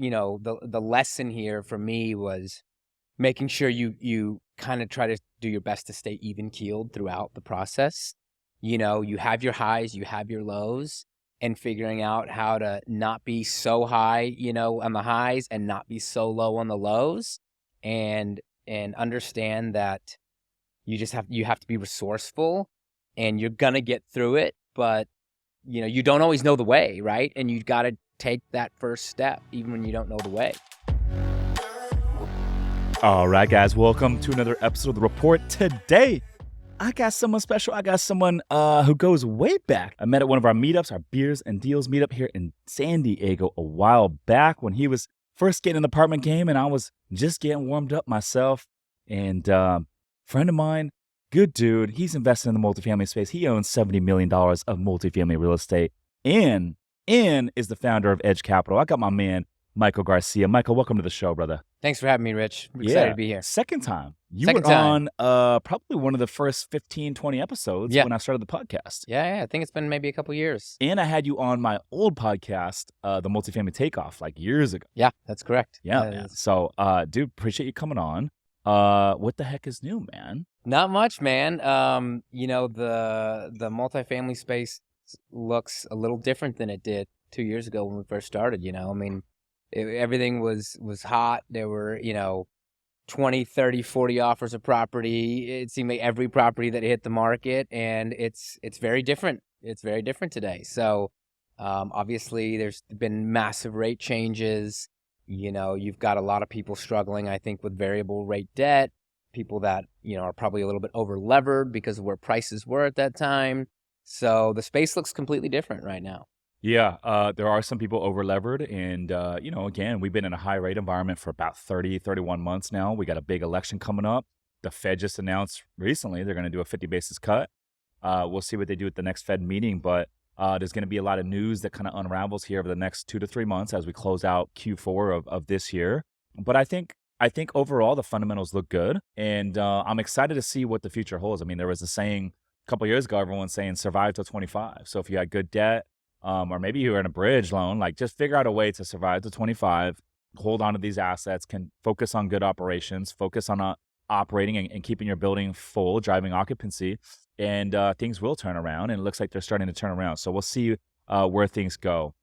the lesson here for me was making sure you kind of try to do your best to stay even keeled throughout the process. You have your highs, you have your lows, and figuring out how to not be so high, on the highs and not be so low on the lows, and understand that you have to be resourceful, and you're gonna get through it, but you don't always know the way, right? And you got to take that first step even when you don't know the way. All right, guys, welcome to another episode of The Report. Today, I got someone special. I got someone who goes way back. I met at one of our meetups, our Beers and Deals meetup here in San Diego a while back when he was first getting in the apartment game and I was just getting warmed up myself. And friend of mine, good dude, he's invested in the multifamily space. He owns $70 million of multifamily real estate and is the founder of Edge Capital. I got my man, Michael Garcia. Michael, welcome to the show, brother. Thanks for having me, Rich. I'm excited to be here. Second time. You were on probably one of the first 15, 20 episodes when I started the podcast. Yeah. I think it's been maybe a couple years. And I had you on my old podcast, The Multifamily Takeoff, like years ago. Yeah, that's correct. Yeah. So, dude, appreciate you coming on. What the heck is new, man? Not much, man. The multifamily space looks a little different than it did 2 years ago when we first started, everything was hot. There were, 20, 30, 40 offers of property. It seemed like every property that hit the market, and it's very different. It's very different today. So, obviously there's been massive rate changes. You've got a lot of people struggling, I think, with variable rate debt, people that, are probably a little bit over levered because of where prices were at that time. So the space looks completely different right now. Yeah, there are some people over-levered, and, again, we've been in a high-rate environment for about 30, 31 months now. We got a big election coming up. The Fed just announced recently they're going to do a 50 basis cut. We'll see what they do at the next Fed meeting, but there's going to be a lot of news that kind of unravels here over the next 2 to 3 months as we close out Q4 of this year. But I think overall the fundamentals look good, and I'm excited to see what the future holds. I mean, there was a saying a couple years ago, everyone's saying survive till 25. So if you had good debt, or maybe you were in a bridge loan, like just figure out a way to survive to 25, hold on to these assets, can focus on good operations, focus on operating and keeping your building full, driving occupancy, and things will turn around. And it looks like they're starting to turn around. So we'll see where things go.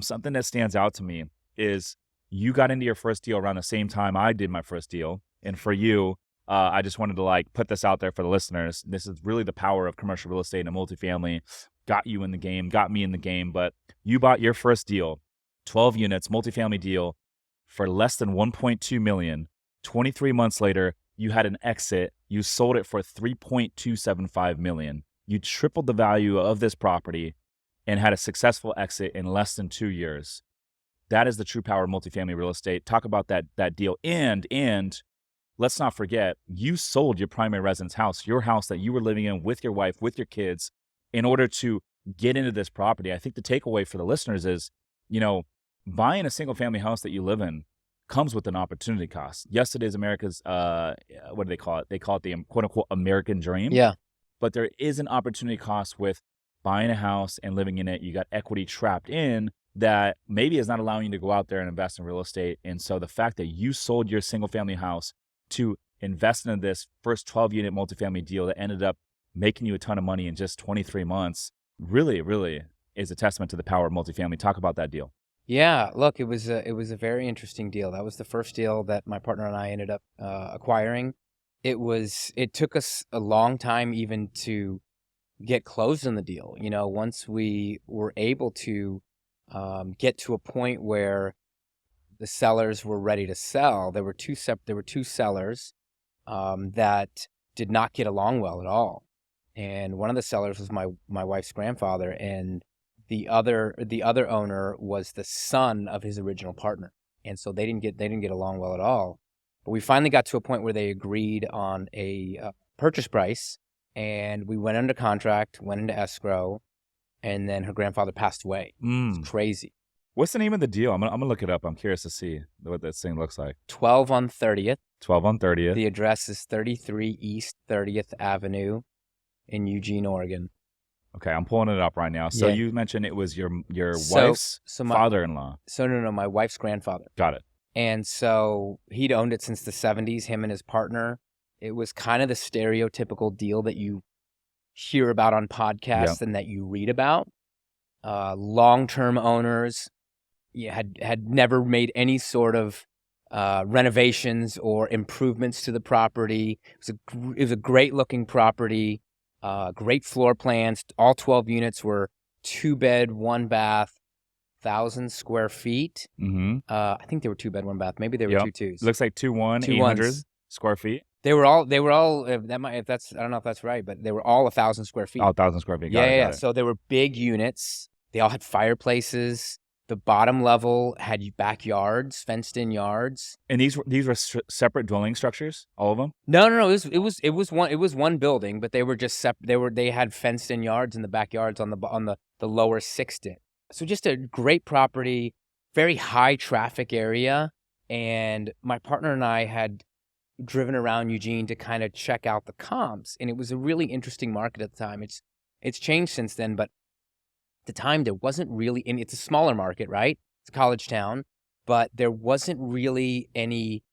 Something that stands out to me is you got into your first deal around the same time I did my first deal. And for you, I just wanted to put this out there for the listeners. This is really the power of commercial real estate and multifamily. Got you in the game, got me in the game, but you bought your first deal, 12 units, multifamily deal, for less than $1.2 million. 23 months later, you had an exit. You sold it for $3.275 million. You tripled the value of this property and had a successful exit in less than 2 years. That is the true power of multifamily real estate. Talk about that deal. And let's not forget, you sold your primary residence house, your house that you were living in with your wife, with your kids, in order to get into this property. I think the takeaway for the listeners is, buying a single family house that you live in comes with an opportunity cost. Yes, it is America's, what do they call it? They call it the quote unquote American dream. Yeah. But there is an opportunity cost with buying a house and living in it. You got equity trapped in that maybe is not allowing you to go out there and invest in real estate. And so the fact that you sold your single family house to invest in this first 12 unit multifamily deal that ended up making you a ton of money in just 23 months really, really is a testament to the power of multifamily. Talk about that deal. Yeah, look, it was a very interesting deal. That was the first deal that my partner and I ended up acquiring. It took us a long time even to get closed on the deal. Once we were able to get to a point where the sellers were ready to sell, there were two sellers that did not get along well at all. And one of the sellers was my wife's grandfather, and the other owner was the son of his original partner. And so they didn't get along well at all. But we finally got to a point where they agreed on a purchase price, and we went under contract, went into escrow, and then her grandfather passed away. It's crazy. What's the name of the deal? I'm gonna look it up. I'm curious to see what that thing looks like. 12 on 30th. 12 on 30th. The address is 33 East 30th Avenue in Eugene, Oregon. Okay, I'm pulling it up right now. So Yeah. you mentioned it was your So- wife's so my- father-in-law. So no, my wife's grandfather. Got it. And so he'd owned it since the 70s, him and his partner. It was kind of the stereotypical deal that you hear about on podcasts and that you read about. Long-term owners had never made any sort of renovations or improvements to the property. It was a great-looking property, great floor plans. All 12 units were 2-bed, 1-bath, 1,000 square feet. Mm-hmm. I think they were 2-bed, 1-bath. Maybe they were 2-2s. Looks like 2-1, Two 800 ones. square feet. They were all. That might. If that's. I don't know if that's right, but they were all 1,000 square feet. Oh, 1,000 square feet. Yeah. Got it. So they were big units. They all had fireplaces. The bottom level had backyards, fenced-in yards. And these were separate dwelling structures, all of them. No. It was one building, but they were just They had fenced-in yards in the backyards on the lower 6th. So just a great property, very high traffic area, and my partner and I had driven around Eugene to kind of check out the comps, and it was a really interesting market at the time. It's changed since then, but at the time there wasn't really any. It's a smaller market, right? It's a college town, but there wasn't really any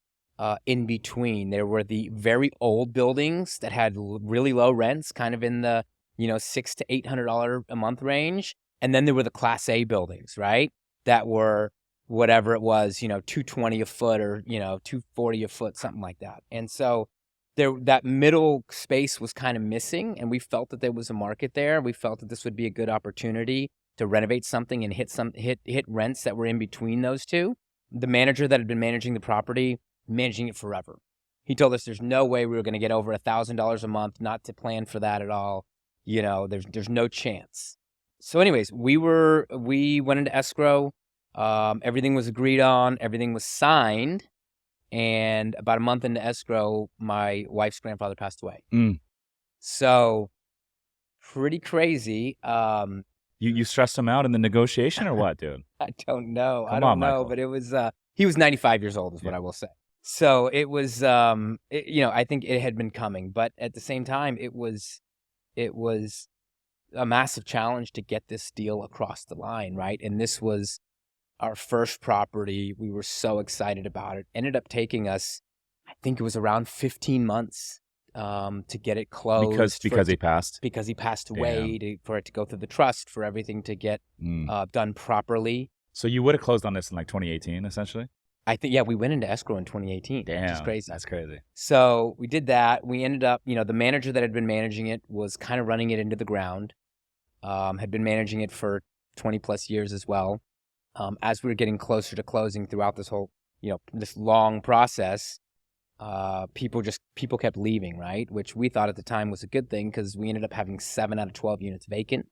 in between. There were the very old buildings that had really low rents, kind of in the $600 to $800 a month range. And then there were the Class A buildings, right? That were whatever it was, $220 a foot or, $240 a foot, something like that. And so that middle space was kind of missing, and we felt that there was a market there. We felt that this would be a good opportunity to renovate something and hit rents that were in between those two. The manager that had been managing the property, managing it forever. He told us there's no way we were going to get over $1,000 a month, not to plan for that at all. There's no chance. So anyways, we went into escrow. Everything was agreed on. Everything was signed. And about a month into escrow, my wife's grandfather passed away. So pretty crazy. You stressed him out in the negotiation or what, dude? I don't know. Come I don't on, know, Michael. but it was he was 95 years old is what I will say. So it was I think it had been coming, but at the same time it was a massive challenge to get this deal across the line, right? And this was our first property. We were so excited about it. Ended up taking us, I think it was around 15 months to get it closed. Because he passed? Because he passed away, for it to go through the trust, for everything to get done properly. So you would have closed on this in like 2018, essentially? I think, we went into escrow in 2018. Damn, which is crazy. That's crazy. So we did that. We ended up, the manager that had been managing it was kind of running it into the ground, had been managing it for 20 plus years as well. As we were getting closer to closing throughout this whole, this long process, people kept leaving, right? Which we thought at the time was a good thing, because we ended up having 7 out of 12 units vacant,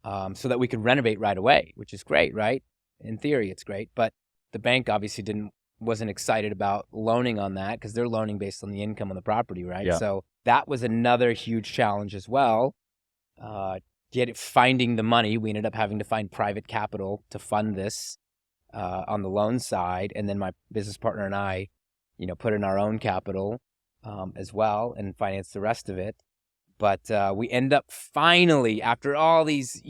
so that we could renovate right away, which is great, right? In theory, it's great, but the bank obviously wasn't excited about loaning on that, because they're loaning based on the income on the property, right? Yeah. So that was another huge challenge as well. Finding the money, we ended up having to find private capital to fund this on the loan side, and then my business partner and I, put in our own capital as well and finance the rest of it. But we end up finally, after all these,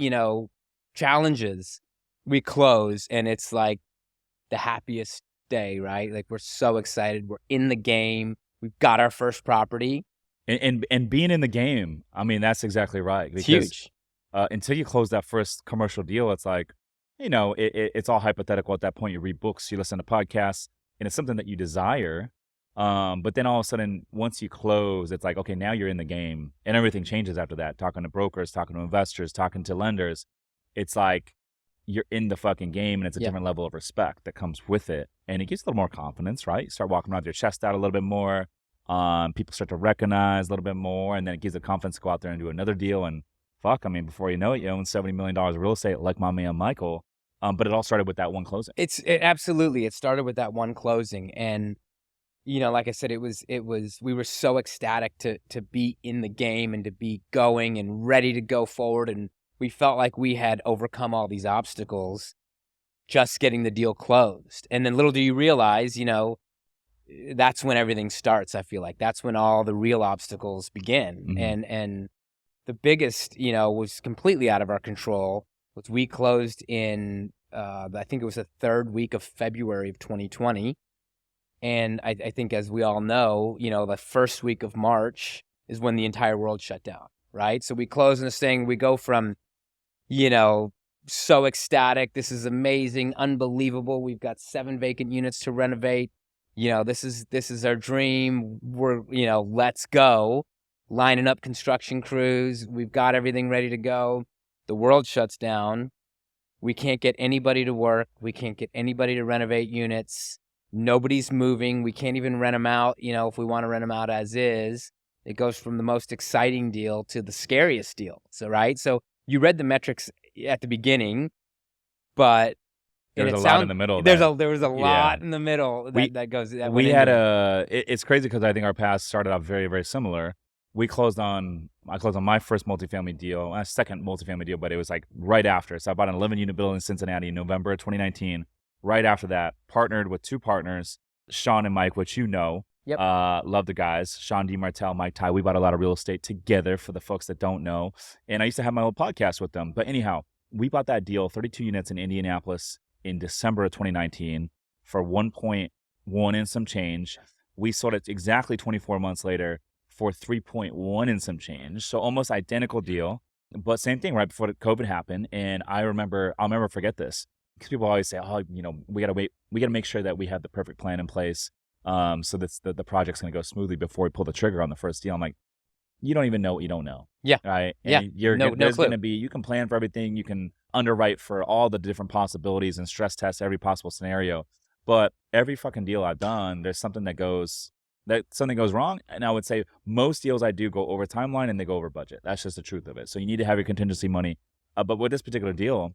challenges, we close, and it's like the happiest day, right? Like, we're so excited. We're in the game. We've got our first property. And being in the game, I mean, that's exactly right. It's huge. Until you close that first commercial deal, it's like, it's all hypothetical at that point. You read books, you listen to podcasts, and it's something that you desire. But then all of a sudden, once you close, it's like, okay, now you're in the game, and everything changes after that. Talking to brokers, talking to investors, talking to lenders. It's like you're in the fucking game, and it's a different level of respect that comes with it. And it gives a little more confidence, right? You start walking around with your chest out a little bit more. People start to recognize a little bit more, and then it gives the confidence to go out there and do another deal. And before you know it, you own $70 million of real estate, like my man Michael. But it all started with that one closing. Absolutely. It started with that one closing. And, like I said, we were so ecstatic to be in the game and to be going and ready to go forward. And we felt like we had overcome all these obstacles just getting the deal closed. And then little do you realize, that's when everything starts. I feel like that's when all the real obstacles begin. Mm-hmm. And the biggest, was completely out of our control. Was we closed in, I think it was the third week of February of 2020. And I think, as we all know, the first week of March is when the entire world shut down, right? So we close in this thing, we go from, so ecstatic, this is amazing, unbelievable, we've got 7 vacant units to renovate, this is our dream, we're, let's go, lining up construction crews, we've got everything ready to go. The world shuts down, we can't get anybody to work, we can't get anybody to renovate units, nobody's moving, we can't even rent them out, if we want to rent them out as is. It goes from the most exciting deal to the scariest deal. So, right? So you read the metrics at the beginning, but There's a lot in the middle. There was a Yeah. lot in the middle that goes. That We went had into it. it's crazy because I think our paths started out very, very similar. I closed on my first multifamily deal, second multifamily deal, but it was like right after. So I bought an 11-unit building in Cincinnati in November of 2019. Right after that, partnered with 2 partners, Sean and Mike, which you know. Yep. Love the guys, Sean DeMartel, Mike Ty. We bought a lot of real estate together for the folks that don't know. And I used to have my own podcast with them. But anyhow, we bought that deal, 32 units in Indianapolis in December of 2019 for 1.1 and some change. We sold it exactly 24 months later for 3.1 and some change. So almost identical deal, but same thing right before COVID happened. And I'll never forget this, because people always say, oh, we got to make sure that we have the perfect plan in place. So that the project's going to go smoothly before we pull the trigger on the first deal. I'm like, you don't even know what you don't know. Yeah. Right. Yeah. And there's going to be, you can plan for everything. You can underwrite for all the different possibilities and stress test every possible scenario. But every fucking deal I've done, there's something something goes wrong. And I would say most deals I do go over timeline and they go over budget. That's just the truth of it. So you need to have your contingency money. But with this particular deal,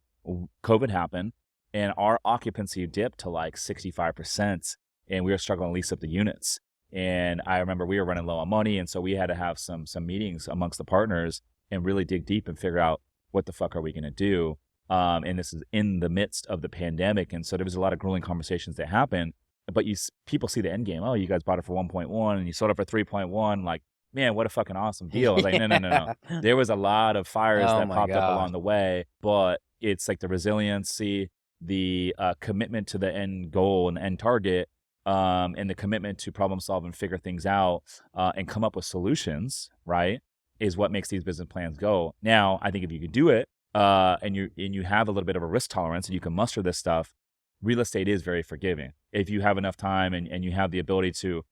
COVID happened and our occupancy dipped to like 65%. And we were struggling to lease up the units. And I remember we were running low on money. And so we had to have some meetings amongst the partners and really dig deep and figure out what the fuck are we going to do. And this is in the midst of the pandemic. And so there was a lot of grueling conversations that happened. But people see the end game. Oh, you guys bought it for 1.1 and you sold it for 3.1. Like, man, what a fucking awesome deal. I was like, no. There was a lot of fires that popped up along the way. But it's like the resiliency, the commitment to the end goal and the end target, and the commitment to problem solve and figure things out and come up with solutions, right, is what makes these business plans go. Now, I think if you could do it and you have a little bit of a risk tolerance and you can muster this stuff, real estate is very forgiving. If you have enough time and you have the ability to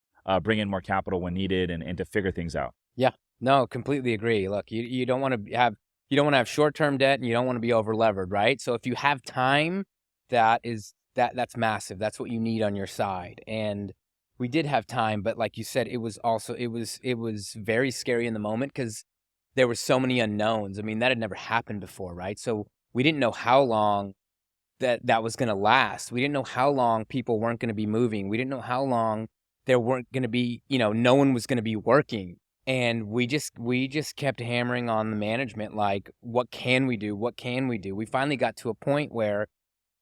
bring in more capital when needed and to figure things out. Yeah, no, completely agree. Look, you don't want to have short-term debt and you don't want to be over-levered, right? So if you have time, that's massive. That's what you need on your side. And we did have time, but like you said, it was very scary in the moment because there were so many unknowns. I mean, that had never happened before, right? So we didn't know how long that was going to last. We didn't know how long people weren't going to be moving. We didn't know how long there weren't going to be, no one was going to be working. And we just kept hammering on the management, like, what can we do? What can we do? We finally got to a point where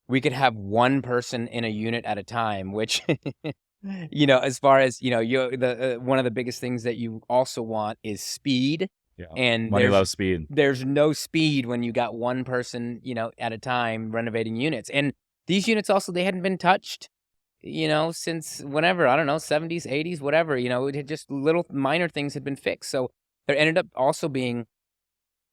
we could have one person in a unit at a time, which, as far as, one of the biggest things that you also want is speed. Yeah. And money loves speed. There's no speed when you got one person, at a time renovating units. And these units also, they hadn't been touched, since whenever, I don't know, 70s, 80s, whatever, it had just little minor things had been fixed. So there ended up also being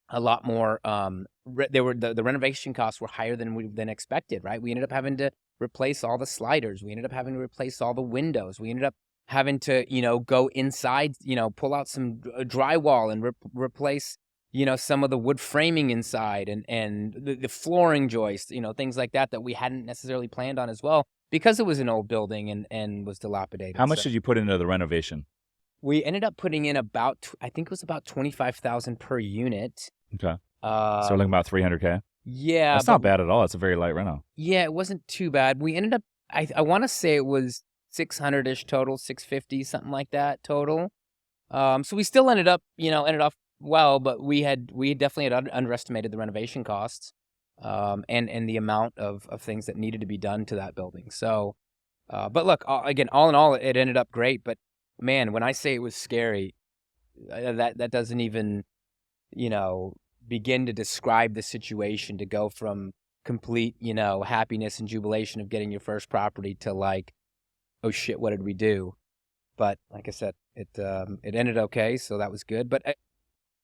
a lot more, the renovation costs were higher than expected, right? We ended up having to replace all the sliders. We ended up having to replace all the windows. We ended up having to, go inside, pull out some drywall and replace, some of the wood framing inside and the flooring joists, things like that we hadn't necessarily planned on as well because it was an old building and was dilapidated. How much did you put into the renovation? We ended up putting in I think it was about $25,000 per unit. Okay. So we're looking about $300K. Yeah. That's not bad at all. It's a very light reno. Yeah, it wasn't too bad. We ended up, I want to say it was 600-ish total, 650, something like that total. So we still ended off well, but we definitely had underestimated the renovation costs, and the amount of things that needed to be done to that building. So, but look, again, all in all, it ended up great. But man, when I say it was scary, that doesn't even you know, begin to describe the situation to go from complete, happiness and jubilation of getting your first property to like, oh shit, what did we do? But like I said, it ended okay, so that was good. But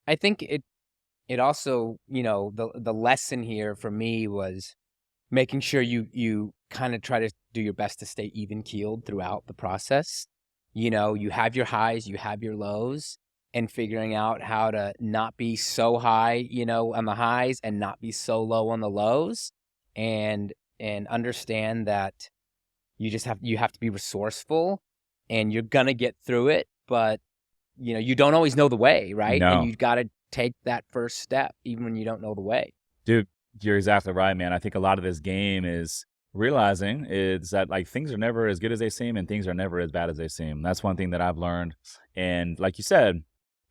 I think it also, the lesson here for me was making sure you kind of try to do your best to stay even keeled throughout the process. You have your highs, you have your lows, and figuring out how to not be so high, on the highs and not be so low on the lows, and understand that you have to be resourceful, and you're gonna get through it, but you don't always know the way, right? And No. you got to take that first step even when you don't know the way. Dude, you're exactly right, man. I think a lot of this game is realizing is that like things are never as good as they seem and things are never as bad as they seem. That's one thing that I've learned. And like you said,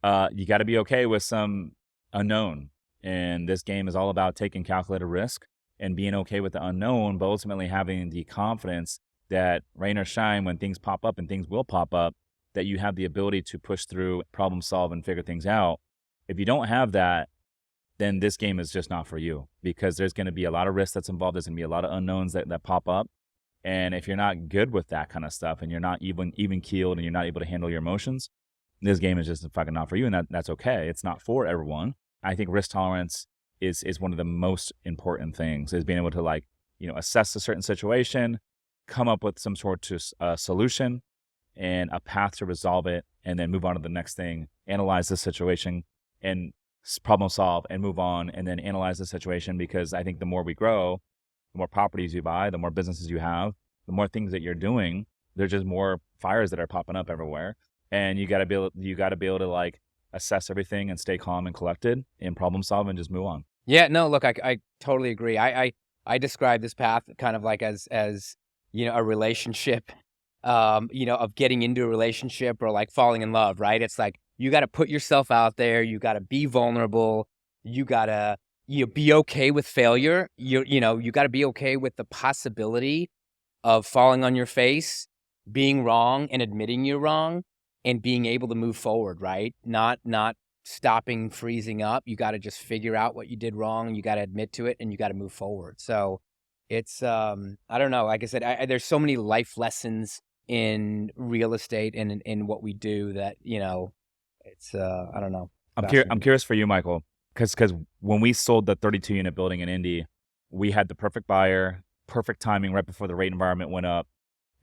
you got to be okay with some unknown. And this game is all about taking calculated risk and being okay with the unknown, but ultimately having the confidence that rain or shine, when things pop up, and things will pop up, that you have the ability to push through, problem solve, and figure things out. If you don't have that, then this game is just not for you, because there's going to be a lot of risk that's involved. There's going to be a lot of unknowns that pop up. And if you're not good with that kind of stuff, and you're not even keeled, and you're not able to handle your emotions, this game is just fucking not for you. And that's okay. It's not for everyone. I think risk tolerance is one of the most important things, is being able to like, assess a certain situation, come up with some sort of solution and a path to resolve it, and then move on to the next thing, analyze the situation and problem solve and move on, and then analyze the situation. Because I think the more we grow, the more properties you buy, the more businesses you have, the more things that you're doing, there's just more fires that are popping up everywhere. And you got to be able to like assess everything and stay calm and collected and problem solve and just move on. Yeah, no, look, I totally agree. I describe this path kind of like as a relationship, of getting into a relationship or like falling in love, right? It's like you got to put yourself out there, you got to be vulnerable, you got to be okay with failure. You got to be okay with the possibility of falling on your face, being wrong and admitting you're wrong, and being able to move forward, right? Not stopping, freezing up. You got to just figure out what you did wrong. You got to admit to it, and you got to move forward. So it's, I don't know. Like I said, there's so many life lessons in real estate and in what we do that, it's, I don't know. I'm curious for you, Michael, because when we sold the 32 unit building in Indy, we had the perfect buyer, perfect timing right before the rate environment went up.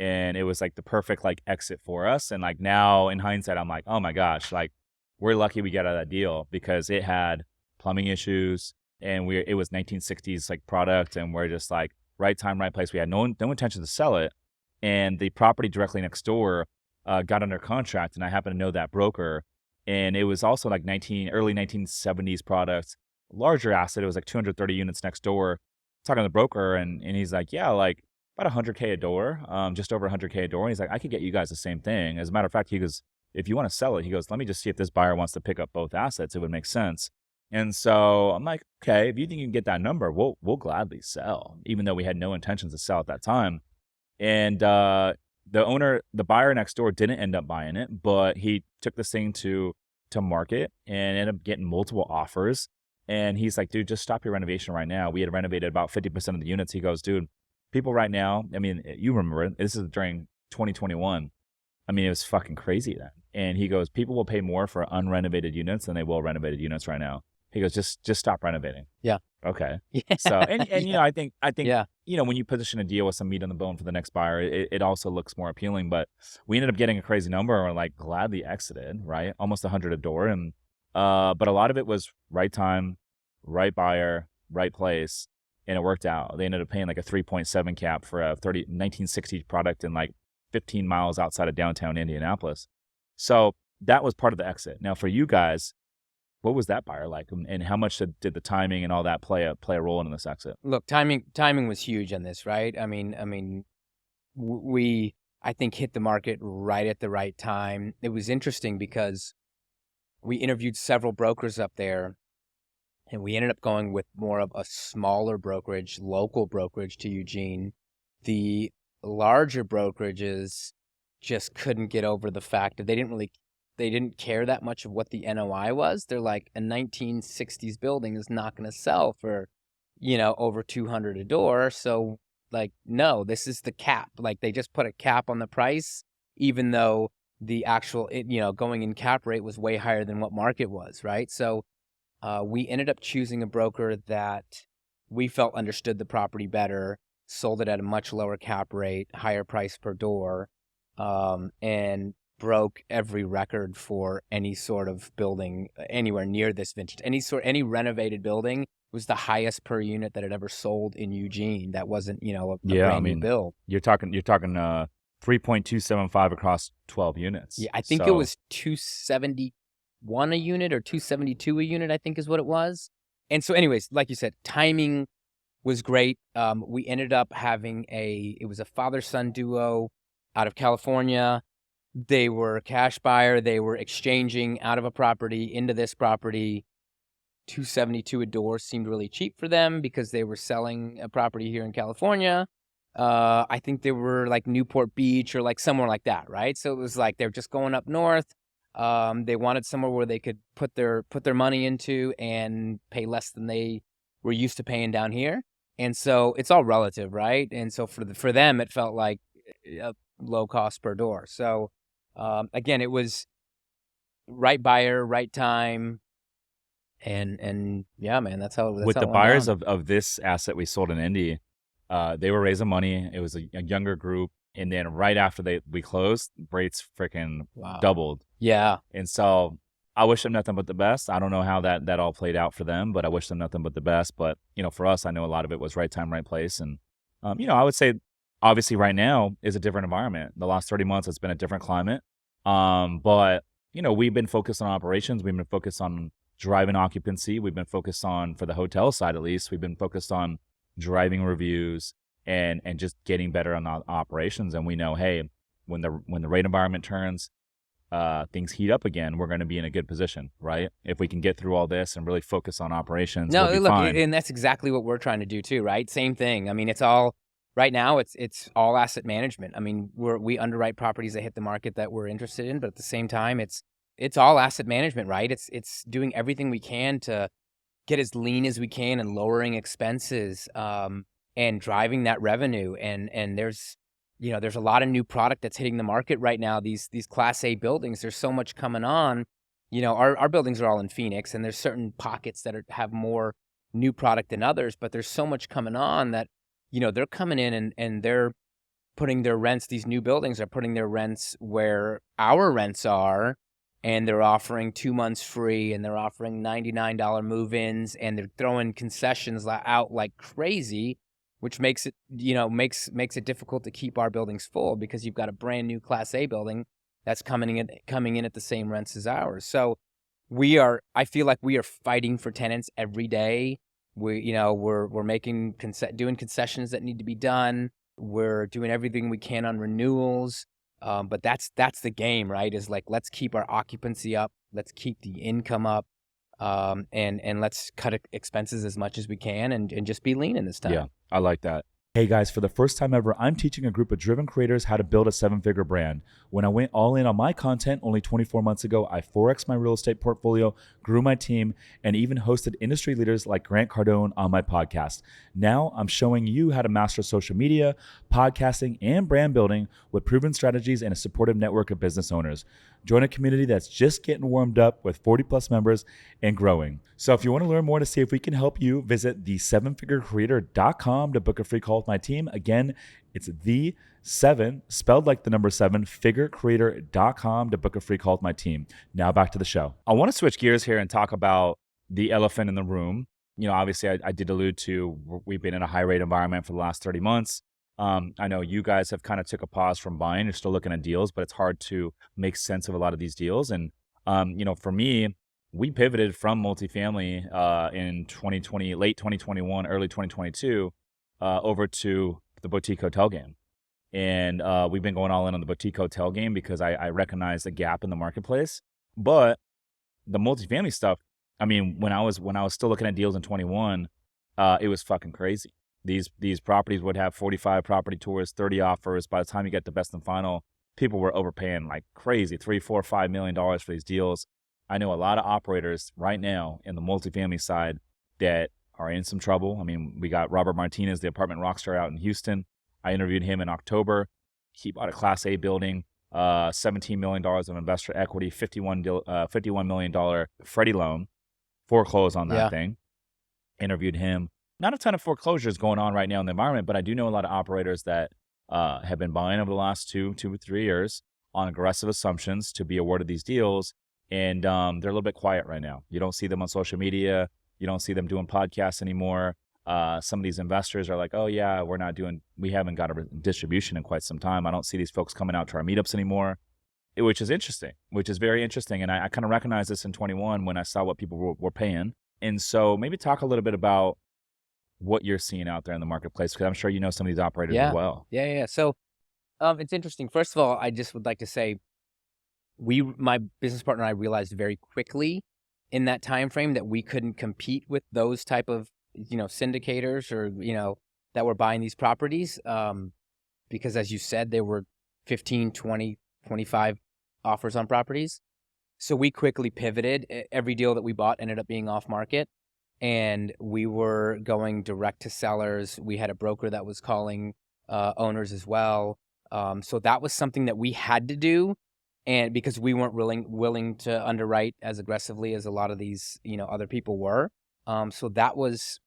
And it was like the perfect like exit for us. And like now in hindsight, I'm like, oh my gosh, like we're lucky we got out of that deal, because it had plumbing issues, and it was 1960s like product, and we're just like right time, right place. We had no intention to sell it. And the property directly next door got under contract, and I happen to know that broker. And it was also like early 1970s product, larger asset. It was like 230 units next door. Talking to the broker, and he's like, yeah, like about 100K a door, just over 100K a door. And he's like, I could get you guys the same thing. As a matter of fact, he goes, if you want to sell it, he goes, let me just see if this buyer wants to pick up both assets. It would make sense. And so I'm like, okay, if you think you can get that number, we'll gladly sell, even though we had no intentions to sell at that time. And the buyer next door didn't end up buying it, but he took this thing to market and ended up getting multiple offers. And he's like, dude, just stop your renovation right now. We had renovated about 50% of the units. He goes, dude, people right now, I mean, you remember it, this is during 2021. I mean, it was fucking crazy then. And he goes, people will pay more for unrenovated units than they will renovated units right now. He goes, just stop renovating. Yeah. Okay. Yeah. So, and Yeah. I think, Yeah. when you position a deal with some meat on the bone for the next buyer, it also looks more appealing. But we ended up getting a crazy number, and we're like gladly exited, right? Almost 100 a door. And, but a lot of it was right time, right buyer, right place. And it worked out. They ended up paying like a 3.7 cap for a 1960 product in like 15 miles outside of downtown Indianapolis. So that was part of the exit. Now for you guys, what was that buyer like, and how much did the timing and all that play a role in this exit? Look, timing was huge on this, right? I mean, we, I think, hit the market right at the right time. It was interesting because we interviewed several brokers up there, and we ended up going with more of a smaller brokerage, local brokerage to Eugene. The larger brokerages just couldn't get over the fact that they didn't really they didn't care that much of what the NOI was. They're like, a 1960s building is not going to sell for, over 200 a door. So like, no, this is the cap. Like they just put a cap on the price, even though the actual, going in cap rate was way higher than what market was, right? So we ended up choosing a broker that we felt understood the property better, sold it at a much lower cap rate, higher price per door, and broke every record for any sort of building anywhere near this vintage. Any renovated building was the highest per unit that had ever sold in Eugene. That wasn't, a brand new build. You're talking 3.275 across 12 units. Yeah, I think it was 271 a unit or 272 a unit, I think is what it was. And so anyways, like you said, timing was great. We ended up having it was a father-son duo out of California. They were a cash buyer. They were exchanging out of a property into this property. 272 a door seemed really cheap for them because they were selling a property here in California. I think they were like Newport Beach or like somewhere like that, right? So it was like they're just going up north. They wanted somewhere where they could put their money into and pay less than they were used to paying down here. And so it's all relative, right? And so for them, it felt like a low cost per door. So again, it was right buyer, right time. And yeah, man, that's how with the buyers of this asset we sold in Indy, they were raising money. It was a younger group, and then right after we closed, rates freaking doubled. Yeah, and so I wish them nothing but the best. I don't know how that all played out for them, but I wish them nothing but the best. But for us, I know a lot of it was right time, right place, and I would say obviously right now is a different environment. The last 30 months has been a different climate, but we've been focused on operations. We've been focused on driving occupancy. We've been focused on, for the hotel side at least, we've been focused on driving reviews and just getting better on the operations. And we know, hey, when the rate environment turns, things heat up again, we're going to be in a good position, right? If we can get through all this and really focus on operations, we'll be fine. And that's exactly what we're trying to do too, right? Same thing. I mean, it's all right now. It's all asset management. I mean, we underwrite properties that hit the market that we're interested in, but at the same time, it's all asset management, right? It's doing everything we can to get as lean as we can and lowering expenses, and driving that revenue. And there's a lot of new product that's hitting the market right now. These Class A buildings, there's so much coming on. Our buildings are all in Phoenix, and there's certain pockets that have more new product than others, but there's so much coming on that, they're coming in and they're putting their rents, these new buildings are putting their rents where our rents are, and they're offering 2 months free, and they're offering $99 move-ins, and they're throwing concessions out like crazy, which makes it, makes it difficult to keep our buildings full because you've got a brand new Class A building that's coming in at the same rents as ours. So I feel like we are fighting for tenants every day. We're making doing concessions that need to be done. We're doing everything we can on renewals. But that's the game, right? Is like, let's keep our occupancy up. Let's keep the income up. And let's cut expenses as much as we can and just be lean in this time. Yeah, I like that. Hey guys, for the first time ever, I'm teaching a group of driven creators how to build a 7-figure brand. When I went all in on my content only 24 months ago, I 4x'd my real estate portfolio, grew my team, and even hosted industry leaders like Grant Cardone on my podcast. Now I'm showing you how to master social media, podcasting, and brand building with proven strategies and a supportive network of business owners. Join a community that's just getting warmed up with 40 plus members and growing. So if you want to learn more to see if we can help you, visit the7figurecreator.com to book a free call with my team. Again, it's the 7, spelled like the number 7, figurecreator.com to book a free call with my team. Now back to the show. I want to switch gears here and talk about the elephant in the room. Obviously I did allude to, we've been in a high rate environment for the last 30 months. I know you guys have kind of took a pause from buying. You're still looking at deals, but it's hard to make sense of a lot of these deals. And, for me, we pivoted from multifamily in 2020, late 2021, early 2022, over to the boutique hotel game. And we've been going all in on the boutique hotel game because I recognize the gap in the marketplace. But the multifamily stuff, I mean, when I was still looking at deals in 21, it was fucking crazy. These properties would have 45 property tours, 30 offers. By the time you get the best and final, people were overpaying like crazy, $3, $4, $5 million for these deals. I know a lot of operators right now in the multifamily side that are in some trouble. I mean, we got Robert Martinez, the apartment rockstar out in Houston. I interviewed him in October. He bought a Class A building, $17 million of investor equity, $51 million Freddie loan, foreclosed on that Yeah. thing. Interviewed him. Not a ton of foreclosures going on right now in the environment, but I do know a lot of operators that have been buying over the last 2 or 3 years on aggressive assumptions to be awarded these deals. And they're a little bit quiet right now. You don't see them on social media. You don't see them doing podcasts anymore. Some of these investors are like, oh yeah, we haven't got a distribution in quite some time. I don't see these folks coming out to our meetups anymore, which is interesting, which is very interesting. And I kind of recognized this in 21 when I saw what people were paying. And so maybe talk a little bit about what you're seeing out there in the marketplace, because I'm sure you know some of these operators as well. Yeah. So it's interesting. First of all, I just would like to say my business partner and I realized very quickly in that time frame that we couldn't compete with those type of, syndicators or, that were buying these properties. Because as you said, there were 15, 20, 25 offers on properties. So we quickly pivoted. Every deal that we bought ended up being off market, and we were going direct to sellers. We had a broker that was calling owners as well. So that was something that we had to do, and because we weren't willing to underwrite as aggressively as a lot of these other people were. So that was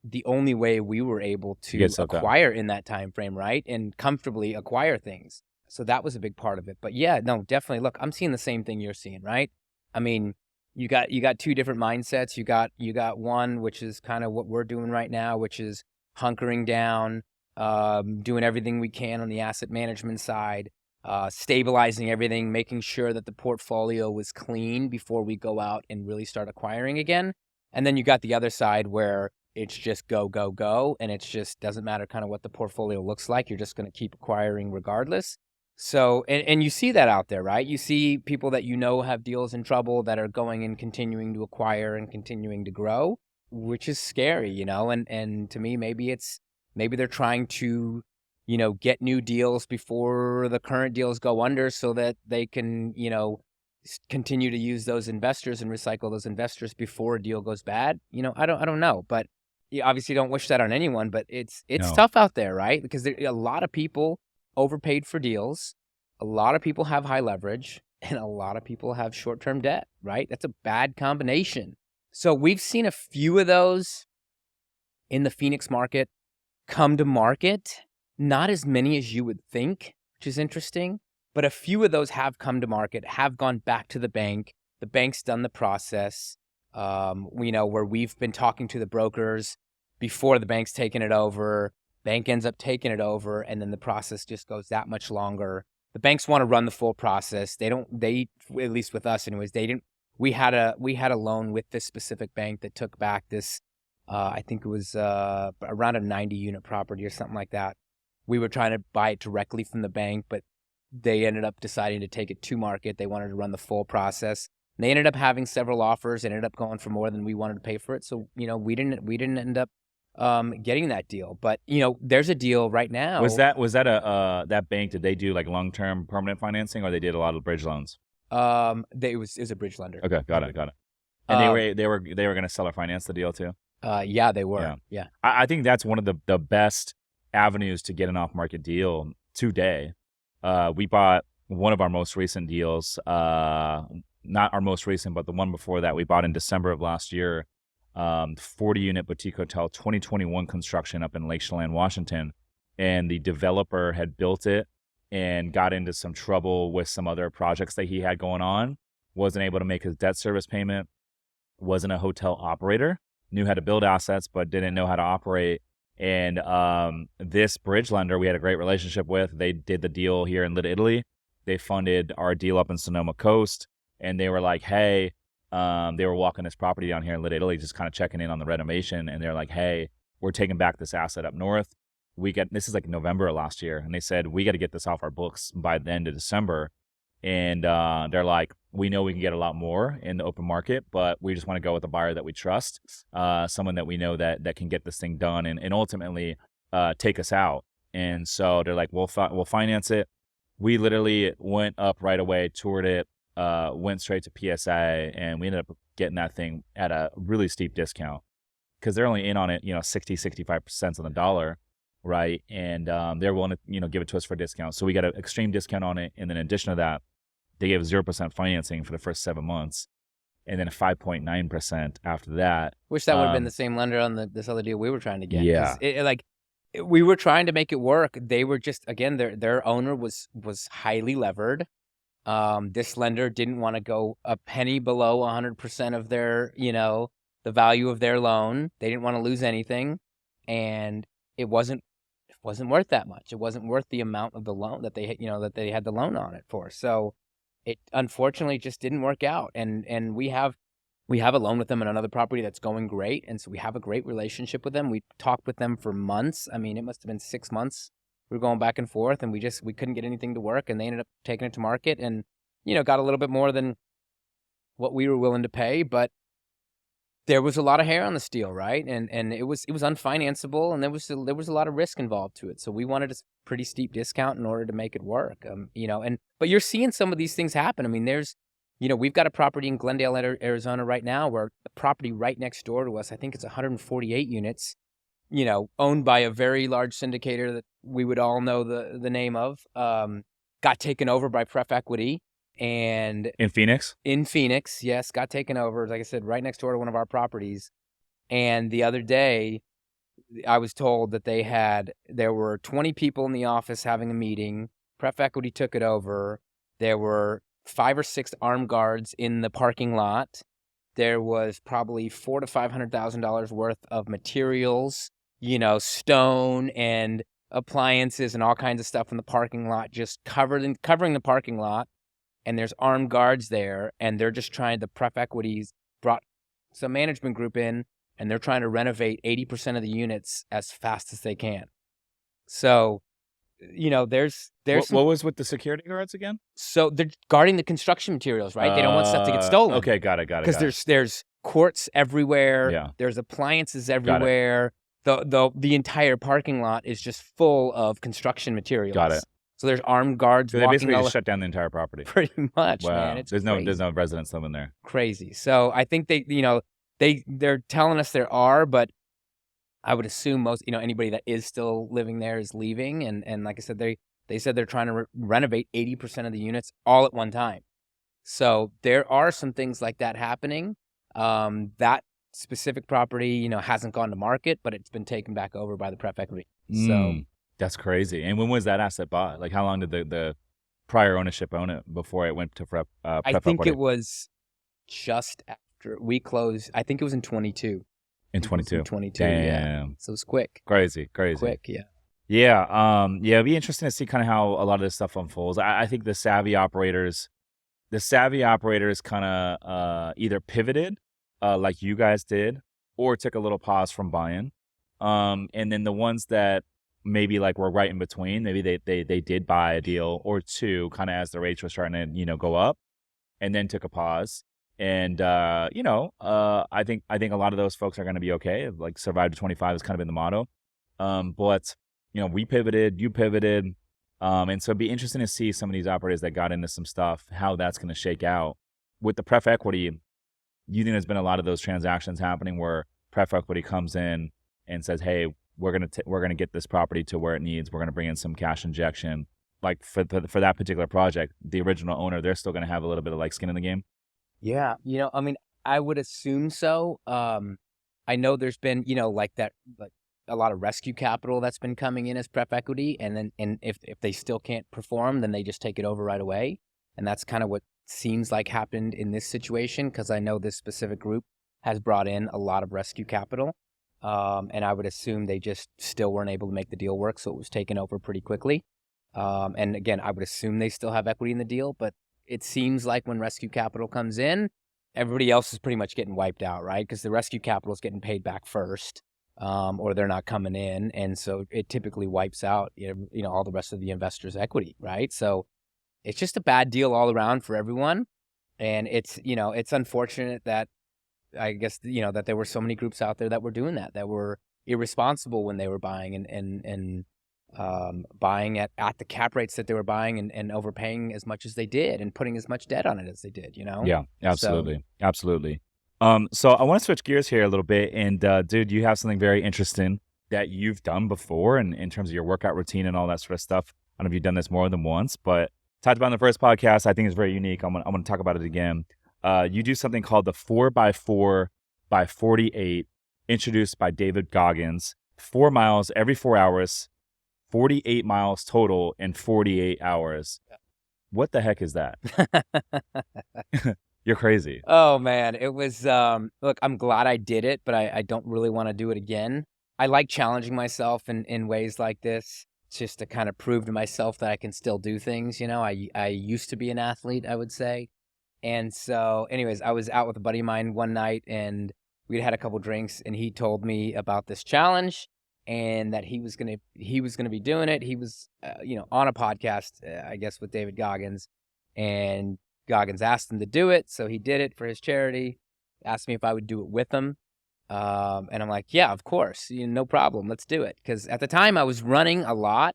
the only way we were able to acquire in that time frame, right, and comfortably acquire things. So that was a big part of it. But yeah, no, definitely. Look, I'm seeing the same thing you're seeing, right? I mean, you got two different mindsets. You got one, which is kind of what we're doing right now, which is hunkering down, doing everything we can on the asset management side, stabilizing everything, making sure that the portfolio was clean before we go out and really start acquiring again. And then you got the other side where it's just go, go, go, and it's just doesn't matter kind of what the portfolio looks like. You're just going to keep acquiring regardless. So, and you see that out there, right? You see people that have deals in trouble that are going and continuing to acquire and continuing to grow, which is scary, and to me, maybe they're trying to, get new deals before the current deals go under so that they can, continue to use those investors and recycle those investors before a deal goes bad. I don't know, but you obviously don't wish that on anyone, but it's tough out there, right? Because a lot of people overpaid for deals. A lot of people have high leverage, and a lot of people have short-term debt, right? That's a bad combination. So we've seen a few of those in the Phoenix market come to market. Not as many as you would think, which is interesting, but a few of those have come to market, have gone back to the bank. The bank's done the process, where we've been talking to the brokers before the bank's taken it over. Bank ends up taking it over, and then the process just goes that much longer. The banks want to run the full process. They at least with us anyways, they didn't. We had a loan with this specific bank that took back this, I think it was around a 90 unit property or something like that. We were trying to buy it directly from the bank, but they ended up deciding to take it to market. They wanted to run the full process. They ended up having several offers, ended up going for more than we wanted to pay for it. So, we didn't end up getting that deal. But, there's a deal right now. Was that that bank, did they do like long-term permanent financing, or they did a lot of bridge loans? It was a bridge lender. Okay, got it. And they were going to seller finance the deal too? Yeah, they were. Yeah. I think that's one of the best avenues to get an off-market deal today. We bought one of our most recent deals, not our most recent, but the one before that we bought in December of last year, 40-unit boutique hotel, 2021 construction up in Lake Chelan, Washington. And the developer had built it and got into some trouble with some other projects that he had going on, wasn't able to make his debt service payment, wasn't a hotel operator, knew how to build assets, but didn't know how to operate. And this bridge lender we had a great relationship with, they did the deal here in Italy. They funded our deal up in Sonoma Coast, and they were like, hey, they were walking this property down here in Italy, just kind of checking in on the renovation. And they're like, hey, we're taking back this asset up north. This is like November of last year. And they said, we got to get this off our books by the end of December. And they're like, we know we can get a lot more in the open market, but we just want to go with a buyer that we trust, someone that we know that can get this thing done and ultimately take us out. And so they're like, we'll finance it. We literally went up right away, toured it, went straight to PSA, and we ended up getting that thing at a really steep discount because they're only in on it, 60, 65% on the dollar, right? And they're willing to, give it to us for a discount. So we got an extreme discount on it. And then in addition to that, they gave 0% financing for the first 7 months and then 5.9% after that. Wish that would have been the same lender on this other deal we were trying to get. Yeah. We were trying to make it work. They were just, again, their owner was highly levered. This lender didn't want to go a penny below 100% of their, the value of their loan. They didn't want to lose anything, and it wasn't worth that much. It wasn't worth the amount of the loan that they had the loan on it for. So it unfortunately just didn't work out. And we have a loan with them on another property that's going great, and so we have a great relationship with them. We talked with them for months. I mean, it must have been 6 months. We were going back and forth, and we couldn't get anything to work, and they ended up taking it to market and, got a little bit more than what we were willing to pay, but there was a lot of hair on the deal, right? And it was unfinanceable, and there was a lot of risk involved to it. So we wanted a pretty steep discount in order to make it work. But you're seeing some of these things happen. I mean, we've got a property in Glendale, Arizona right now, where the property right next door to us, I think it's 148 units, owned by a very large syndicator that we would all know the name of, got taken over by Pref Equity. And in Phoenix, yes, got taken over, like I said, right next door to one of our properties. And the other day, I was told that there were 20 people in the office having a meeting. Pref Equity took it over. There were 5 or 6 armed guards in the parking lot. There was probably $400,000 to $500,000 worth of materials, stone and appliances and all kinds of stuff in the parking lot, just covering the parking lot. And there's armed guards there, and they're just the Pref Equities brought some management group in, and they're trying to renovate 80% of the units as fast as they can. So, there's what was with the security guards again? So they're guarding the construction materials, right? They don't want stuff to get stolen. Okay, got it. Because there's quartz everywhere. Yeah. There's appliances everywhere. The entire parking lot is just full of construction materials. Got it. So there's armed guards. So they basically just shut down the entire property. Pretty much, wow. man. There's no residents living there. Crazy. So I think they're telling us there are, but I would assume most, anybody that is still living there is leaving. And like I said, they said they're trying to renovate 80% of the units all at one time. So there are some things like that happening. That specific property, hasn't gone to market, but it's been taken back over by the Pref Equity. So. That's crazy. And when was that asset bought? Like, how long did the prior ownership own it before it went to Pref Equity? I think it was just after we closed. I think it was in 22. In 22. 22. Damn. Yeah. So it was quick. Crazy. Quick, yeah. Yeah. It'd be interesting to see kind of how a lot of this stuff unfolds. I think the savvy operators kind of either pivoted, like you guys did, or took a little pause from buying. And then the ones that maybe like we're right in between, maybe they did buy a deal or two kind of as the rates were starting to go up, and then took a pause. And I think a lot of those folks are going to be okay. Like survive to 25 has kind of been the motto. But we pivoted, you pivoted, and so it'd be interesting to see some of these operators that got into some stuff, how that's going to shake out with the Pref Equity. You think there's been a lot of those transactions happening where Pref Equity comes in and says, hey, we're gonna get this property to where it needs. We're gonna bring in some cash injection. Like for that particular project, the original owner, they're still gonna have a little bit of like skin in the game. Yeah, I mean, I would assume so. I know there's been like a lot of rescue capital that's been coming in as Pref Equity, and if they still can't perform, then they just take it over right away. And that's kind of what seems like happened in this situation, because I know this specific group has brought in a lot of rescue capital. And I would assume they just still weren't able to make the deal work, so it was taken over pretty quickly. And again, I would assume they still have equity in the deal, but it seems like when rescue capital comes in, everybody else is pretty much getting wiped out, right? Because the rescue capital is getting paid back first, or they're not coming in, and so it typically wipes out all the rest of the investors' equity, right? So it's just a bad deal all around for everyone, and it's unfortunate that. I guess, that there were so many groups out there that were doing that were irresponsible when they were buying and buying at the cap rates that they were buying and overpaying as much as they did and putting as much debt on it as they did, Yeah, So, absolutely. Absolutely. So I want to switch gears here a little bit. And dude, you have something very interesting that you've done before in terms of your workout routine and all that sort of stuff. I don't know if you've done this more than once, but talked about in the first podcast. I think it's very unique. I'm gonna talk about it again. You do something called the 4x4x48, introduced by David Goggins. 4 miles every 4 hours, 48 miles total in 48 hours. What the heck is that? You're crazy. Oh man, it was look, I'm glad I did it, but I don't really want to do it again. I like challenging myself in ways like this just to kind of prove to myself that I can still do things, I used to be an athlete, I would say. And so anyways, I was out with a buddy of mine one night and we'd had a couple drinks and he told me about this challenge and that he was going to be doing it. He was on a podcast, I guess with David Goggins, and Goggins asked him to do it, so he did it for his charity. Asked me if I would do it with him, and I'm like, yeah, of course, no problem, let's do it. Because at the time I was running a lot,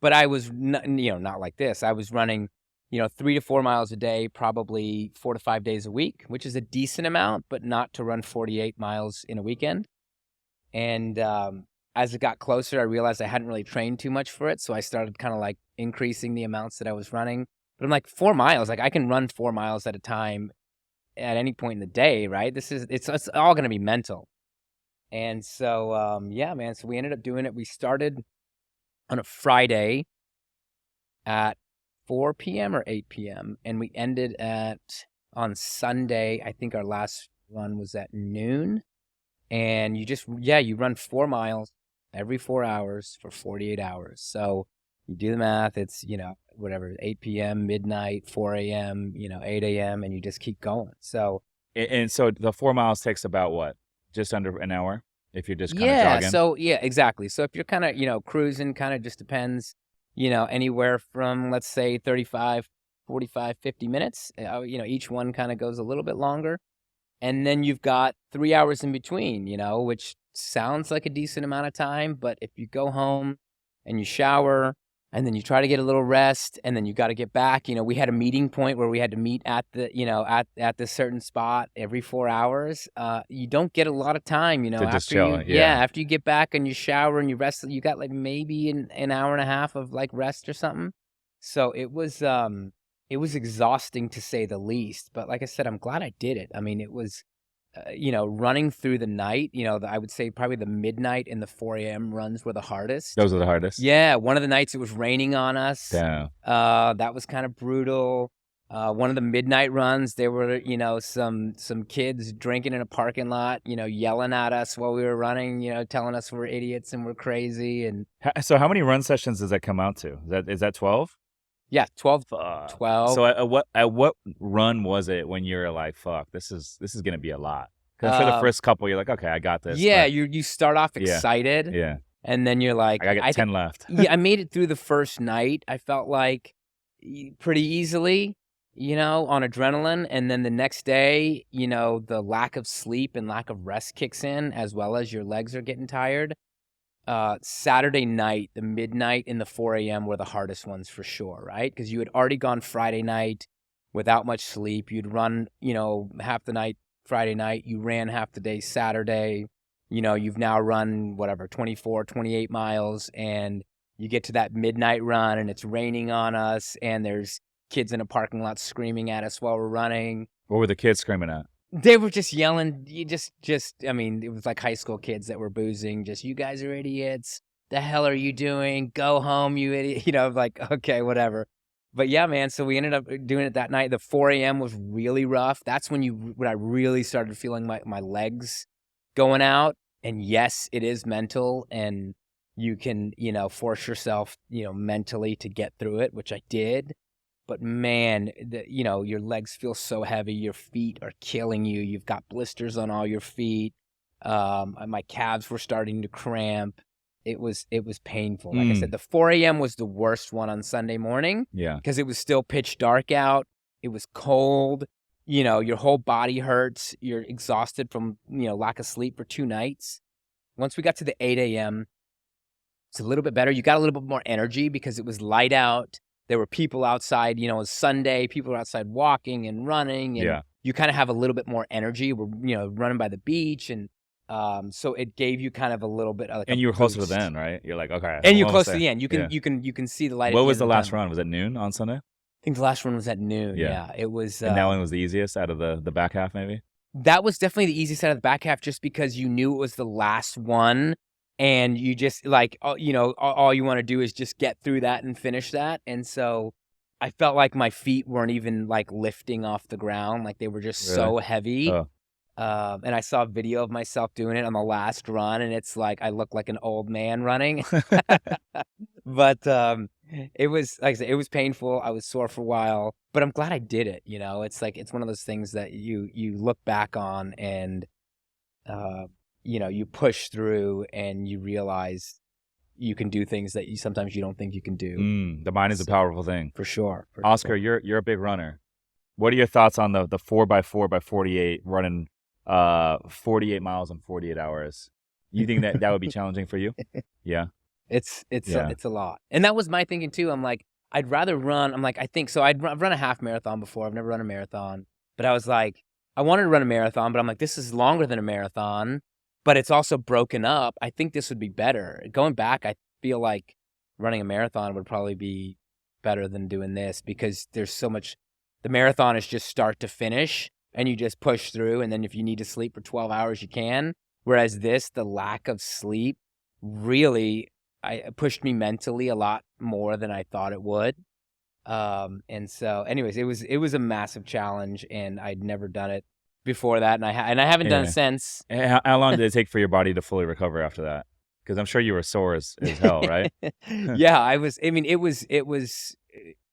but I was not like this. I was running 3 to 4 miles a day, probably 4 to 5 days a week, which is a decent amount, but not to run 48 miles in a weekend. And as it got closer, I realized I hadn't really trained too much for it, so I started kind of like increasing the amounts that I was running. But I'm like, 4 miles, like I can run 4 miles at a time at any point in the day, right? It's all going to be mental. And so, yeah, man, so we ended up doing it. We started on a Friday at 4 p.m. or 8 p.m. and we ended on Sunday, I think our last run was at noon. And you run 4 miles every 4 hours for 48 hours. So you do the math, it's, whatever, 8 p.m., midnight, 4 a.m., 8 a.m., and you just keep going. So, And so the 4 miles takes about what? Just under an hour if you're just kind of yeah, jogging? so, yeah, exactly. So if you're kind of, cruising, kind of just depends, anywhere from, let's say, 35, 45, 50 minutes. Each one kind of goes a little bit longer. And then you've got 3 hours in between, which sounds like a decent amount of time. But if you go home and you shower and then you try to get a little rest and then you got to get back, we had a meeting point where we had to meet at the, at this certain spot every 4 hours. You don't get a lot of time, To just after chill, yeah. after you get back and you shower and you rest, you got like maybe an hour and a half of like rest or something. So it was exhausting to say the least, but like I said, I'm glad I did it. I mean, it was, running through the night, I would say probably the midnight and the 4 a.m. runs were the hardest. Those are the hardest? Yeah, one of the nights it was raining on us. Damn. That was kind of brutal. One of the midnight runs, there were, some kids drinking in a parking lot, yelling at us while we were running, telling us we're idiots and we're crazy. And So how many run sessions does that come out to? Is that 12? yeah, 12. So at what run was it when you were like, fuck, this is gonna be a lot? Because for the first couple, you're like, okay, I got this. Yeah, but you start off excited. yeah, And then you're like, I got 10 left. yeah, I made it through the first night. I felt like pretty easily, on adrenaline. And then the next day, the lack of sleep and lack of rest kicks in, as well as your legs are getting tired. Saturday night, the midnight and the 4 a.m. were the hardest ones for sure, right? Because you had already gone Friday night without much sleep. You'd run, half the night Friday night. You ran half the day Saturday. You've now run, 24, 28 miles, and you get to that midnight run, and it's raining on us, and there's kids in a parking lot screaming at us while we're running. What were the kids screaming at? They were just yelling, I mean, it was like high school kids that were boozing, just, you guys are idiots. The hell are you doing? Go home, you idiot. Like, okay, whatever. But yeah, man, so we ended up doing it that night. The 4 a.m. was really rough. That's when I really started feeling my legs going out. And yes, it is mental, and you can, force yourself, mentally to get through it, which I did. But man, your legs feel so heavy. Your feet are killing you. You've got blisters on all your feet. My calves were starting to cramp. It was painful. Like I said, the 4 a.m. was the worst one on Sunday morning. Yeah. Because it was still pitch dark out. It was cold. Your whole body hurts. You're exhausted from, lack of sleep for 2 nights. Once we got to the 8 a.m., It's a little bit better. You got a little bit more energy because it was light out. There were people outside, it was Sunday. People were outside walking and running, and Yeah. you kind of have a little bit more energy. We're, running by the beach, and so it gave you kind of a little bit of like a And you were closer to the boost. end, right? You're like, okay, And I'm you're almost close to there. the end. You Yeah. can see the light at What the was end the of the last tunnel. run? Was it noon on Sunday? I think the last one was at noon. Yeah. Yeah, it was. And that one was the easiest out of the back half, maybe? That was definitely the easiest out of the back half, just because you knew it was the last one, and you just like, all you want to do is just get through that and finish that. And so I felt like my feet weren't even like lifting off the ground, like they were just Really? so heavy. Oh. And I saw a video of myself doing it on the last run, and it's like I look like an old man running. But it was, like I said, it was painful. I was sore for a while, but I'm glad I did it. It's like it's one of those things that you look back on, and you push through, and you realize you can do things that sometimes you don't think you can do. The mind is a powerful thing. For sure. Oscar, you're a big runner. What are your thoughts on the 4x4x48 running 48 miles in 48 hours? You think that would be challenging for you? Yeah. It's Yeah. it's a lot. And that was my thinking too. I'm like, I'd rather run. I'm like, I think so. I've run a half marathon before. I've never run a marathon, but I was like, I wanted to run a marathon, but I'm like, this is longer than a marathon, but it's also broken up. I think this would be better. Going back, I feel like running a marathon would probably be better than doing this, because there's so much. The marathon is just start to finish, and you just push through. And then if you need to sleep for 12 hours, you can. Whereas this, the lack of sleep really pushed me mentally a lot more than I thought it would. And so anyways, it was a massive challenge, and I'd never done it before that. And I haven't done it since. And how long did it take for your body to fully recover after that? Because I'm sure you were sore as hell, right? Yeah, it was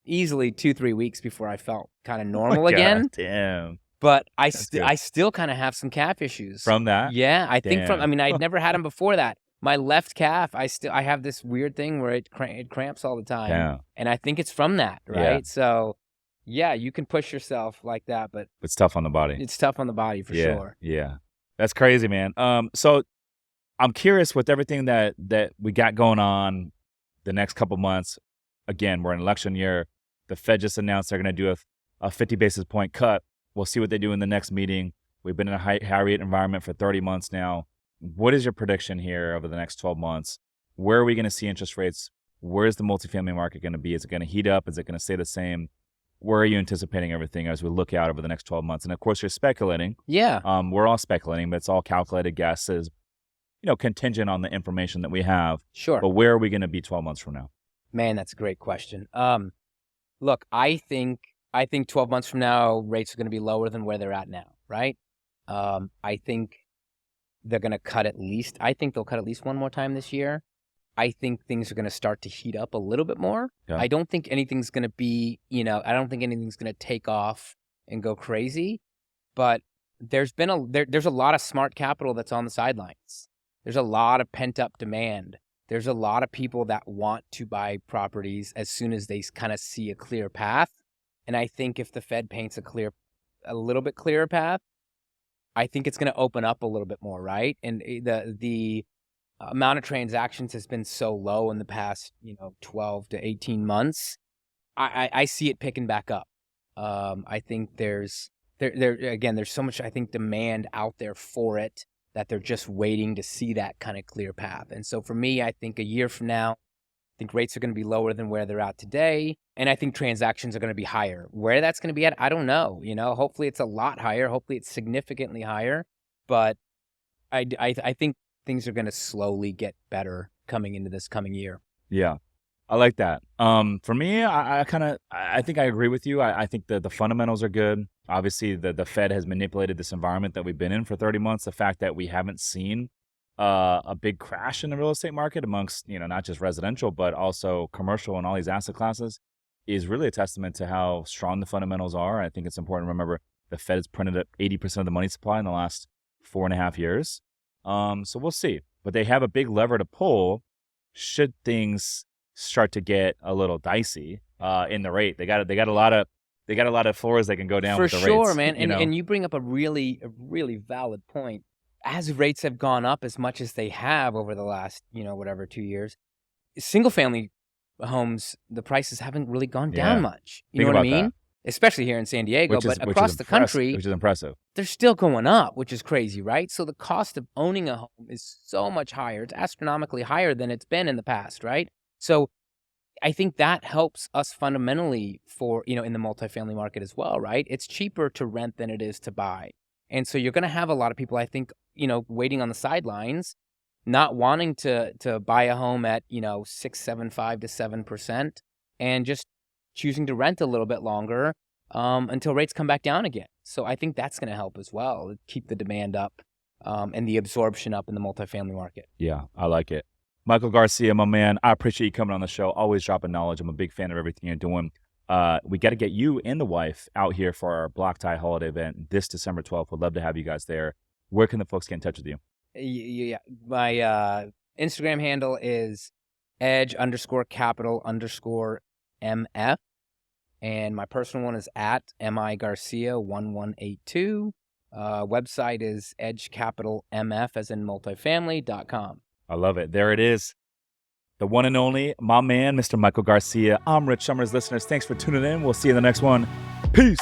easily 2-3 weeks before I felt kind of normal again. Damn. But I good. still kind of have some calf issues From that? Yeah, I think Damn. I'd never had them before that. My left calf, I have this weird thing where it cramps all the time. Damn. And I think it's from that, right? Yeah. So, yeah, you can push yourself like that, but It's tough on the body. it's tough on the body for sure. Yeah. That's crazy, man. So I'm curious, with everything that we got going on the next couple months. Again, we're in election year. The Fed just announced they're going to do a 50 basis point cut. We'll see what they do in the next meeting. We've been in a high rate environment for 30 months now. What is your prediction here over the next 12 months? Where are we going to see interest rates? Where's the multifamily market going to be? Is it going to heat up? Is it going to stay the same? Where are you anticipating everything as we look out over the next 12 months? And of course, you're speculating. Yeah. We're all speculating, but it's all calculated guesses, contingent on the information that we have. Sure. But where are we going to be 12 months from now? Man, that's a great question. Look, I think 12 months from now, rates are going to be lower than where they're at now, right? I think they're going to cut at least. I think they'll cut at least one more time this year. I think things are going to start to heat up a little bit more. Yeah. I don't think anything's going to be, I don't think anything's going to take off and go crazy. But there's a lot of smart capital that's on the sidelines. There's a lot of pent up demand. There's a lot of people that want to buy properties as soon as they kind of see a clear path. And I think if the Fed paints a little bit clearer path, I think it's going to open up a little bit more, right? And the amount of transactions has been so low in the past, 12 to 18 months. I see it picking back up. I think there's so much, I think, demand out there for it, that they're just waiting to see that kind of clear path. And so for me, I think a year from now, I think rates are going to be lower than where they're at today. And I think transactions are going to be higher. Where that's going to be at, I don't know. Hopefully it's a lot higher. Hopefully it's significantly higher. But I think things are going to slowly get better coming into this coming year. Yeah, I like that. For me, I think I agree with you. I think the fundamentals are good. Obviously, the Fed has manipulated this environment that we've been in for 30 months. The fact that we haven't seen a big crash in the real estate market amongst, not just residential, but also commercial and all these asset classes is really a testament to how strong the fundamentals are. I think it's important to remember the Fed has printed up 80% of the money supply in the last 4.5 years. So we'll see. But they have a big lever to pull should things start to get a little dicey in the rate. They got a lot of floors they can go down for with the rates. For sure, man. And you bring up a really valid point. As rates have gone up as much as they have over the last, 2 years, single family homes, the prices haven't really gone Yeah. down much. You Think know what I about that. mean? Especially here in San Diego, Which is but across the country, which is impressive. they're still going up, which is crazy, right? So the cost of owning a home is so much higher. It's astronomically higher than it's been in the past, right? So I think that helps us fundamentally for, in the multifamily market as well, right? It's cheaper to rent than it is to buy. And so you're going to have a lot of people, I think, waiting on the sidelines, not wanting to buy a home at, 6.75 to 7%, and just choosing to rent a little bit longer until rates come back down again. So I think that's going to help as well, keep the demand up and the absorption up in the multifamily market. Yeah, I like it. Michael Garcia, my man, I appreciate you coming on the show. Always dropping knowledge. I'm a big fan of everything you're doing. We got to get you and the wife out here for our Black Tie holiday event this December 12th. We'd love to have you guys there. Where can the folks get in touch with you? Yeah, my Instagram handle is edge_capital_MF. And my personal one is at migarcia1182. Website is edgecapitalmf, as in multifamily.com. I love it. There it is. The one and only, my man, Mr. Michael Garcia. I'm Rich Summers. Listeners, thanks for tuning in. We'll see you in the next one. Peace.